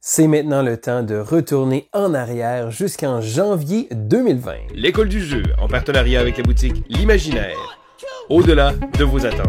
C'est maintenant le temps de retourner en arrière jusqu'en janvier 2020. L'école du jeu, en partenariat avec la boutique L'Imaginaire. Au-delà de vos attentes.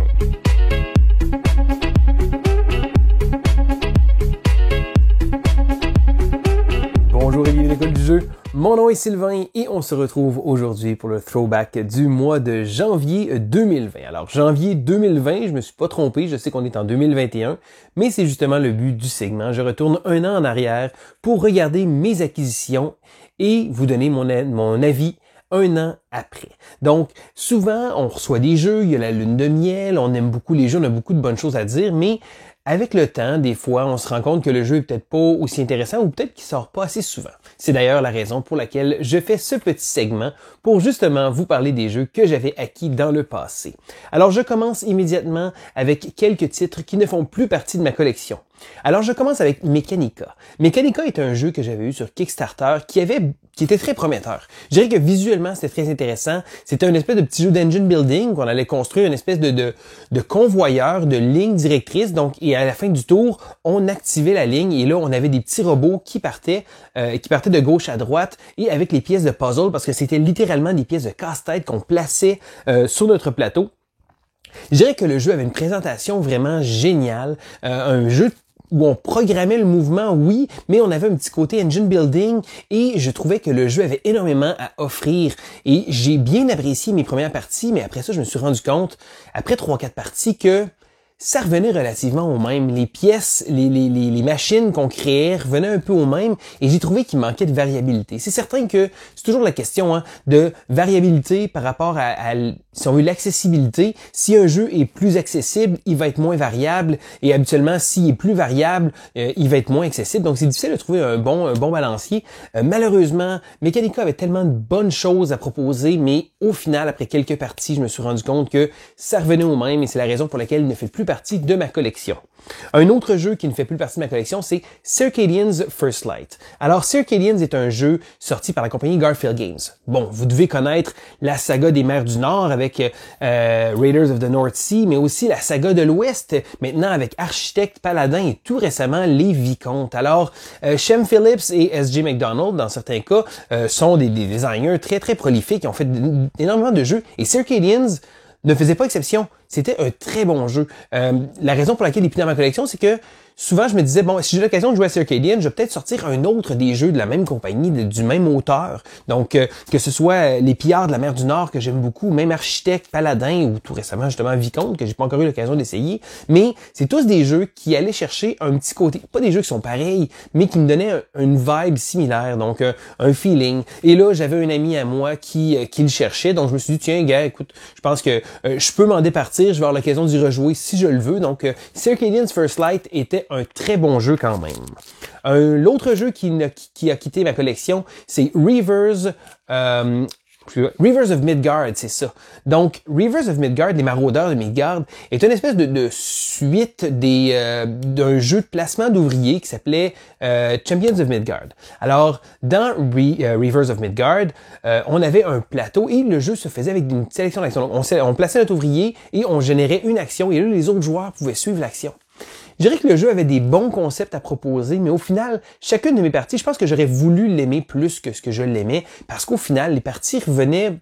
Bonjour et bienvenue à l'école du jeu. Mon nom est Sylvain et on se retrouve aujourd'hui pour le throwback du mois de janvier 2020. Alors janvier 2020, je me suis pas trompé, je sais qu'on est en 2021, mais c'est justement le but du segment. Je retourne un an en arrière pour regarder mes acquisitions et vous donner mon avis un an après. Donc, souvent, on reçoit des jeux, il y a la lune de miel, on aime beaucoup les jeux, on a beaucoup de bonnes choses à dire, mais avec le temps, des fois, on se rend compte que le jeu est peut-être pas aussi intéressant ou peut-être qu'il sort pas assez souvent. C'est d'ailleurs la raison pour laquelle je fais ce petit segment pour justement vous parler des jeux que j'avais acquis dans le passé. Alors, je commence immédiatement avec quelques titres qui ne font plus partie de ma collection. Alors, je commence avec Mechanica. Mechanica est un jeu que j'avais eu sur Kickstarter qui était très prometteur. Je dirais que visuellement, c'était très intéressant. C'était une espèce de petit jeu d'engine building qu'on allait construire, une espèce de convoyeur, de ligne directrice. Donc, et à la fin du tour, on activait la ligne et là, on avait des petits robots qui partaient de gauche à droite et avec les pièces de puzzle parce que c'était littéralement des pièces de casse-tête qu'on plaçait sur notre plateau. Je dirais que le jeu avait une présentation vraiment géniale, un jeu où on programmait le mouvement, oui, mais on avait un petit côté engine building et je trouvais que le jeu avait énormément à offrir. Et j'ai bien apprécié mes premières parties, mais après ça, je me suis rendu compte, après 3-4 parties, que ça revenait relativement au même. Les pièces, les machines qu'on créait revenaient un peu au même et j'ai trouvé qu'il manquait de variabilité. C'est certain que c'est toujours la question de variabilité par rapport à si on veut l'accessibilité. Si un jeu est plus accessible, il va être moins variable et habituellement, s'il est plus variable, il va être moins accessible. Donc, c'est difficile de trouver un bon balancier. Malheureusement, Mechanica avait tellement de bonnes choses à proposer, mais au final, après quelques parties, je me suis rendu compte que ça revenait au même et c'est la raison pour laquelle il ne fait plus partie de ma collection. Un autre jeu qui ne fait plus partie de ma collection, c'est Circadian's First Light. Alors, Circadians est un jeu sorti par la compagnie Garphill Games. Bon, vous devez connaître la saga des mers du Nord avec Raiders of the North Sea, mais aussi la saga de l'Ouest, maintenant avec Architecte, Paladin et tout récemment les Vicomtes. Alors, Shem Phillips et S.J. McDonald, dans certains cas, sont des designers très, très prolifiques qui ont fait énormément de jeux. Et Circadians ne faisait pas exception. C'était un très bon jeu. La raison pour laquelle il est plus dans ma collection, c'est que souvent je me disais, bon, si j'ai l'occasion de jouer à Circadian, je vais peut-être sortir un autre des jeux de la même compagnie, du même auteur. Donc, que ce soit Les Pillards de la mer du Nord, que j'aime beaucoup, même Architecte, Paladin, ou tout récemment justement Vicomte, que j'ai pas encore eu l'occasion d'essayer. Mais c'est tous des jeux qui allaient chercher un petit côté, pas des jeux qui sont pareils, mais qui me donnaient une vibe similaire, donc un feeling. Et là, j'avais un ami à moi qui le cherchait, donc je me suis dit, tiens, gars, écoute, je pense que je peux m'en départir, je vais avoir l'occasion d'y rejouer si je le veux. Donc, Circadian's First Light était un très bon jeu quand même. L'autre jeu qui a quitté ma collection, c'est Reavers of Midgard, c'est ça. Donc, Reavers of Midgard, les maraudeurs de Midgard, est une espèce de suite d'un jeu de placement d'ouvriers qui s'appelait Champions of Midgard. Alors, dans Reavers of Midgard, on avait un plateau et le jeu se faisait avec une sélection d'actions. Donc, on plaçait notre ouvrier et on générait une action et là, les autres joueurs pouvaient suivre l'action. Je dirais que le jeu avait des bons concepts à proposer, mais au final, chacune de mes parties, je pense que j'aurais voulu l'aimer plus que ce que je l'aimais, parce qu'au final, les parties revenaient,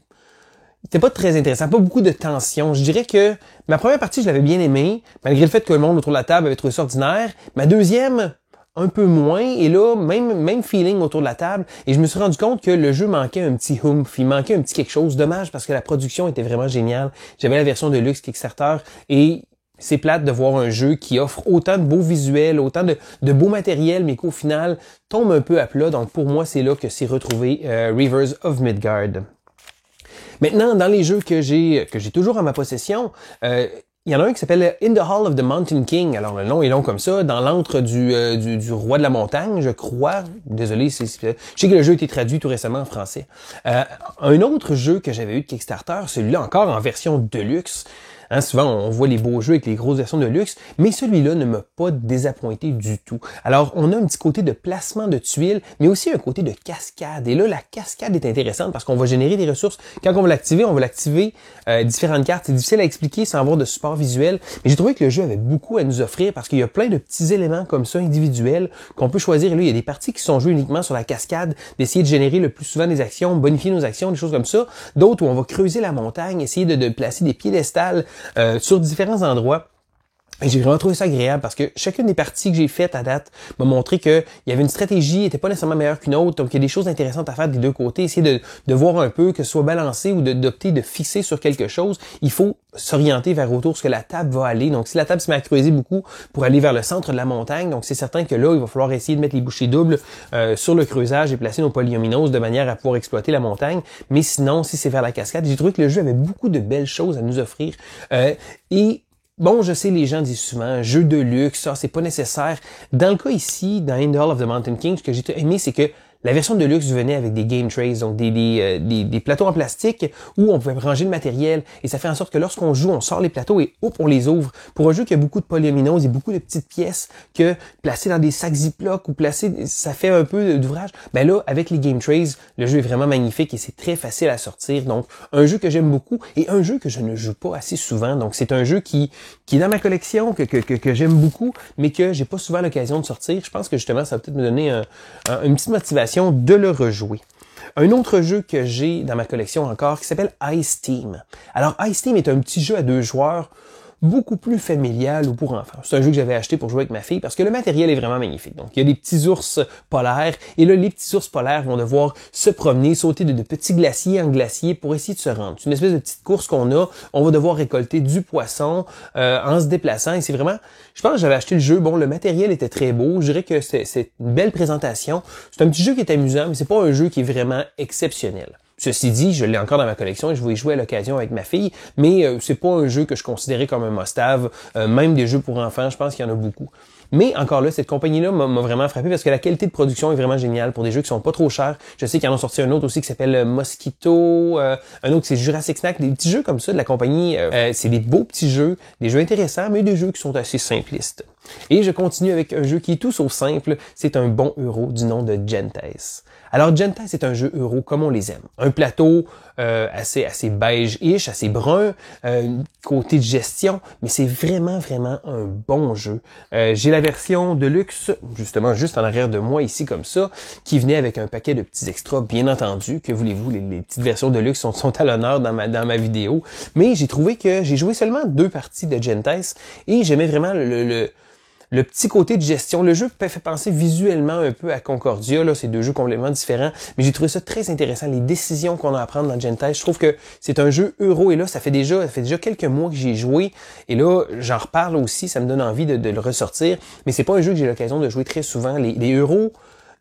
c'était pas très intéressant, pas beaucoup de tension. Je dirais que ma première partie, je l'avais bien aimée, malgré le fait que le monde autour de la table avait trouvé ça ordinaire. Ma deuxième, un peu moins, et là, même feeling autour de la table, et je me suis rendu compte que le jeu manquait un petit oomph, il manquait un petit quelque chose. Dommage, parce que la production était vraiment géniale. J'avais la version de luxe Kickstarter, et c'est plate de voir un jeu qui offre autant de beaux visuels, autant de beau matériel, mais qu'au final tombe un peu à plat. Donc pour moi, c'est là que s'est retrouvé Reavers of Midgard. Maintenant, dans les jeux que j'ai toujours en ma possession, il y en a un qui s'appelle In the Hall of the Mountain King. Alors, le nom est long comme ça. Dans l'antre du roi de la montagne, je crois. Désolé, je sais que le jeu a été traduit tout récemment en français. Un autre jeu que j'avais eu de Kickstarter, celui-là encore en version deluxe. Hein, souvent, on voit les beaux jeux avec les grosses versions de luxe, mais celui-là ne m'a pas désappointé du tout. Alors, on a un petit côté de placement de tuiles, mais aussi un côté de cascade. Et là, la cascade est intéressante parce qu'on va générer des ressources. Quand on va l'activer différentes cartes. C'est difficile à expliquer sans avoir de support visuel, mais j'ai trouvé que le jeu avait beaucoup à nous offrir parce qu'il y a plein de petits éléments comme ça, individuels, qu'on peut choisir. Et là, il y a des parties qui sont jouées uniquement sur la cascade, d'essayer de générer le plus souvent des actions, bonifier nos actions, des choses comme ça. D'autres où on va creuser la montagne, essayer de placer des piédestals sur différents endroits. Et j'ai vraiment trouvé ça agréable parce que chacune des parties que j'ai faites à date m'a montré qu'il y avait une stratégie, n'était pas nécessairement meilleure qu'une autre, donc il y a des choses intéressantes à faire des deux côtés, essayer de voir un peu que ce soit balancé ou d'opter de fixer sur quelque chose. Il faut s'orienter vers autour de ce que la table va aller. Donc si la table se met à creuser beaucoup pour aller vers le centre de la montagne, donc c'est certain que là, il va falloir essayer de mettre les bouchées doubles sur le creusage et placer nos polyominoes de manière à pouvoir exploiter la montagne. Mais sinon, si c'est vers la cascade, j'ai trouvé que le jeu avait beaucoup de belles choses à nous offrir. Bon, je sais, les gens disent souvent, jeu de luxe, ça, c'est pas nécessaire. Dans le cas ici, dans In the Hall of the Mountain King, ce que j'ai aimé, c'est que la version de luxe venait avec des game trays, donc des plateaux en plastique où on pouvait ranger le matériel. Et ça fait en sorte que lorsqu'on joue, on sort les plateaux et hop, on les ouvre. Pour un jeu qui a beaucoup de polyominoes et beaucoup de petites pièces que placer dans des sacs Ziploc ou placer, ça fait un peu d'ouvrage. Ben là, avec les game trays, le jeu est vraiment magnifique et c'est très facile à sortir. Donc, un jeu que j'aime beaucoup et un jeu que je ne joue pas assez souvent. Donc, c'est un jeu qui est dans ma collection, que j'aime beaucoup, mais que j'ai pas souvent l'occasion de sortir. Je pense que justement, ça va peut-être me donner une petite motivation de le rejouer. Un autre jeu que j'ai dans ma collection encore qui s'appelle Ice Team. Alors Ice Team est un petit jeu à 2 joueurs beaucoup plus familial ou pour enfants. C'est un jeu que j'avais acheté pour jouer avec ma fille parce que le matériel est vraiment magnifique. Donc, il y a des petits ours polaires et là, les petits ours polaires vont devoir se promener, sauter de petits glaciers en glacier pour essayer de se rendre. C'est une espèce de petite course qu'on a. On va devoir récolter du poisson en se déplaçant et c'est vraiment... Je pense que j'avais acheté le jeu. Bon, le matériel était très beau. Je dirais que c'est une belle présentation. C'est un petit jeu qui est amusant, mais c'est pas un jeu qui est vraiment exceptionnel. Ceci dit, je l'ai encore dans ma collection et je vais y jouer à l'occasion avec ma fille, mais c'est pas un jeu que je considérais comme un must-have. Même des jeux pour enfants, je pense qu'il y en a beaucoup. Mais encore là, cette compagnie-là m'a vraiment frappé parce que la qualité de production est vraiment géniale pour des jeux qui sont pas trop chers. Je sais qu'ils en ont sorti un autre aussi qui s'appelle Mosquito, un autre c'est Jurassic Snack, des petits jeux comme ça de la compagnie. C'est des beaux petits jeux, des jeux intéressants, mais des jeux qui sont assez simplistes. Et je continue avec un jeu qui est tout sauf simple, c'est un bon euro du nom de Gentes. Alors Gentes, c'est un jeu euro comme on les aime. Un plateau assez beige-ish, assez brun, côté de gestion, mais c'est vraiment un bon jeu. J'ai la version de luxe, justement juste en arrière de moi ici comme ça, qui venait avec un paquet de petits extras, bien entendu. Que voulez-vous, les petites versions de luxe sont à l'honneur dans ma vidéo. Mais j'ai trouvé que j'ai joué seulement 2 parties de Gentes et j'aimais vraiment le petit côté de gestion. Le jeu fait penser visuellement un peu à Concordia, là, c'est 2 jeux complètement différents, mais j'ai trouvé ça très intéressant, les décisions qu'on a à prendre dans Gentes. Je trouve que c'est un jeu euro et là, ça fait déjà quelques mois que j'ai joué et là, j'en reparle aussi, ça me donne envie de le ressortir, mais c'est pas un jeu que j'ai l'occasion de jouer très souvent. Les euros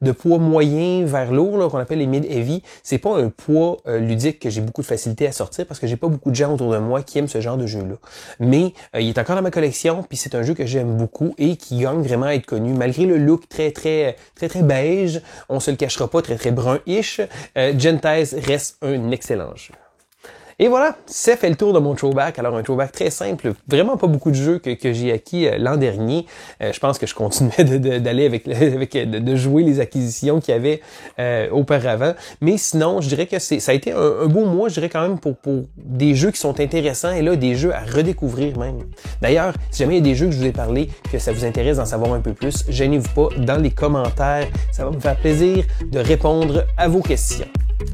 de poids moyen vers lourd, là, qu'on appelle les mid-heavy, c'est pas un poids ludique que j'ai beaucoup de facilité à sortir parce que j'ai pas beaucoup de gens autour de moi qui aiment ce genre de jeu-là. Mais il est encore dans ma collection, puis c'est un jeu que j'aime beaucoup et qui gagne vraiment à être connu. Malgré le look très beige, on se le cachera pas, très brun-ish, Gentes reste un excellent jeu. Et voilà, ça fait le tour de mon throwback. Alors un throwback très simple, vraiment pas beaucoup de jeux que j'ai acquis l'an dernier. Je pense que je continuais d'aller de jouer les acquisitions qu'il y avait auparavant. Mais sinon, je dirais que ça a été un beau mois, je dirais quand même pour des jeux qui sont intéressants et là des jeux à redécouvrir même. D'ailleurs, si jamais il y a des jeux que je vous ai parlé, que ça vous intéresse d'en savoir un peu plus, gênez-vous pas dans les commentaires. Ça va me faire plaisir de répondre à vos questions.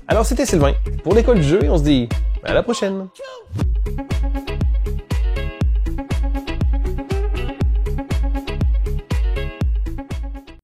Alors c'était Sylvain pour l'École du jeu et on se dit à la prochaine!